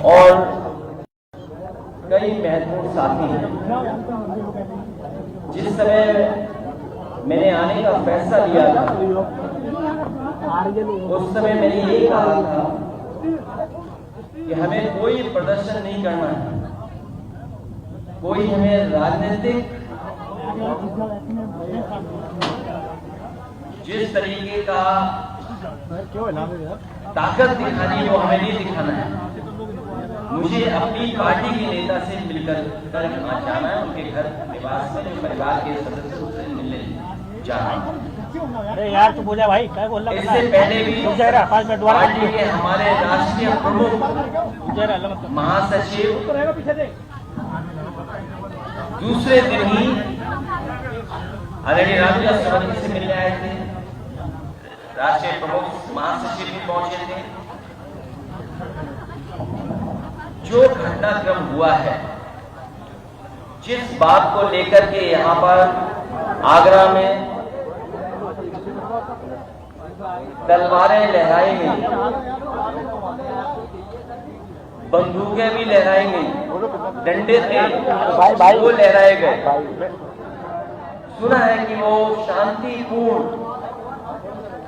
और कई महत्वपूर्ण साथी हैं। जिस समय मैंने आने का फैसला लिया था उस समय मैंने ये कहा था कि हमें कोई प्रदर्शन नहीं करना है, कोई हमें राजनीतिक जिस तरीके का ताकत दिखानी है वो हमें नहीं दिखाना है। मुझे अपनी पार्टी के नेता से मिलकर जाना है, उनके घर निवास में जो परिवार के सदस्यों से मिलने जाना है। अरे यार तू बोला भाई क्या बोल रहा है? इससे पहले भी पार्टी के हमारे राष्ट्रीय प्रमुख महासचिव दूसरे दिन ही आदरणीय रामविलास सवर्ण से मिलने आए थे। राष्ट्रीय प्रमुख महासचिव भी पहुंचे थे। जो घटनाक्रम हुआ है, जिस बात को लेकर के यहाँ पर आगरा में तलवारें लहराई गई, बंदूकें भी लहराई गई, डंडे थे वो लहराए गए। सुना है कि वो शांतिपूर्ण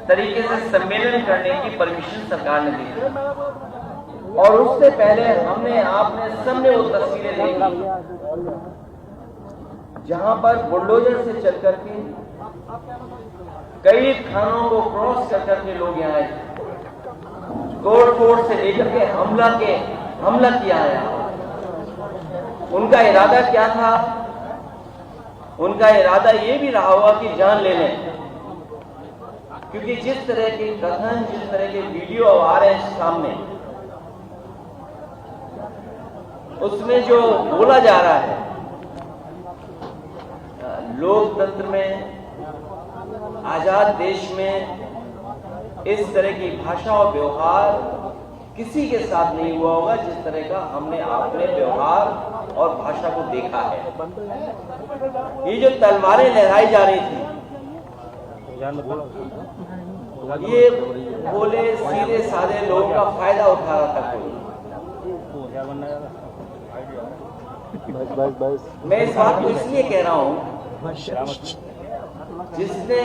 तरीके से सम्मेलन करने की परमिशन सरकार ने दी थी और उससे पहले आपने सबने वो तस्वीरें देखी जहां पर बुलडोजर से चल करके कई थानों को क्रॉस कर करके लोग यहाँ आए, तोड़-फोड़ से लेकर के हमला किया है। उनका इरादा क्या था? उनका इरादा ये भी रहा होगा कि जान ले लें, क्योंकि जिस तरह के कथन, जिस तरह के वीडियो आ रहे हैं सामने, उसमें जो बोला जा रहा है लोकतंत्र में, आजाद देश में इस तरह की भाषा और व्यवहार किसी के साथ नहीं हुआ होगा जिस तरह का हमने अपने व्यवहार और भाषा को देखा है। ये जो तलवारें लहराई जा रही थी, ये बोले सीधे साधे लोगों का फायदा उठा रहा था कोई। मैं इस बात को इसलिए कह रहा हूं, जिसने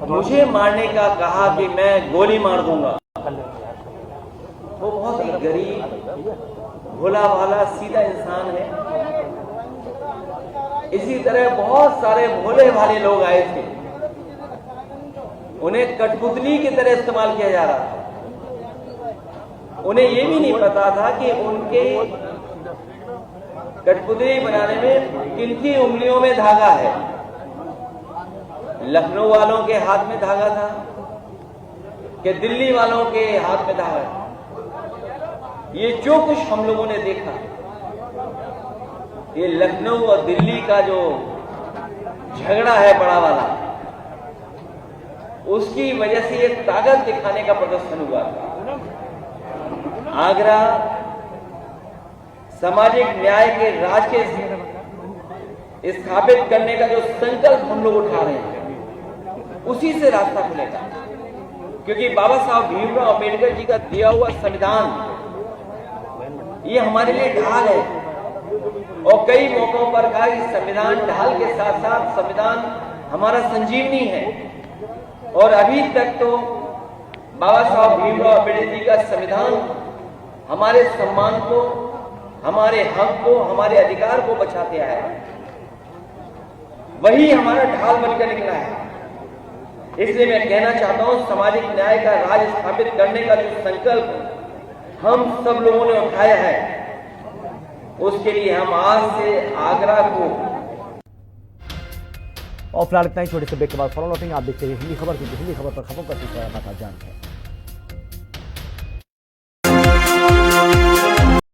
मुझे मारने का कहा कि मैं गोली मार दूंगा, वो बहुत ही गरीब, भोला भाला, सीधा इंसान है। इसी तरह बहुत सारे भोले भाले लोग आए थे, उन्हें कठपुतली की तरह इस्तेमाल किया जा रहा था। उन्हें ये भी नहीं पता था कि उनके कठपुतली बनाने में किनकी उंगलियों में धागा है। लखनऊ वालों के हाथ में धागा था कि दिल्ली वालों के हाथ में धागा है। ये जो कुछ हम लोगों ने देखा, ये लखनऊ और दिल्ली का जो झगड़ा है बड़ा वाला, उसकी वजह से ये ताकत दिखाने का प्रदर्शन हुआ। आगरा सामाजिक न्याय के राज के स्थापित करने का जो संकल्प हम लोग उठा रहे हैं, उसी से रास्ता खुलेगा। क्योंकि बाबा साहब भीमराव अम्बेडकर जी का दिया हुआ संविधान ये हमारे लिए ढाल है। और कई मौकों पर कहा कि संविधान ढाल के साथ साथ संविधान हमारा संजीवनी है। और अभी तक तो बाबा साहब भीमराव अम्बेडकर जी का संविधान हमारे सम्मान को, हमारे हक को, हमारे अधिकार को बचाते आया है। वही हमारा ढाल बनकर निकला है। इसलिए मैं कहना चाहता हूं, सामाजिक न्याय का राज स्थापित करने का जो संकल्प हम सब लोगों ने उठाया है, उसके लिए हम आज से आगरा को। और फिलहाल इतना ही, छोटे से ब्रेक के बाद फॉलो लौटेंगे। आप देखते रहिए हिंदी खबर, क्योंकि हिंदी खबर पर खबरों का सिलसिला लगातार जारी है।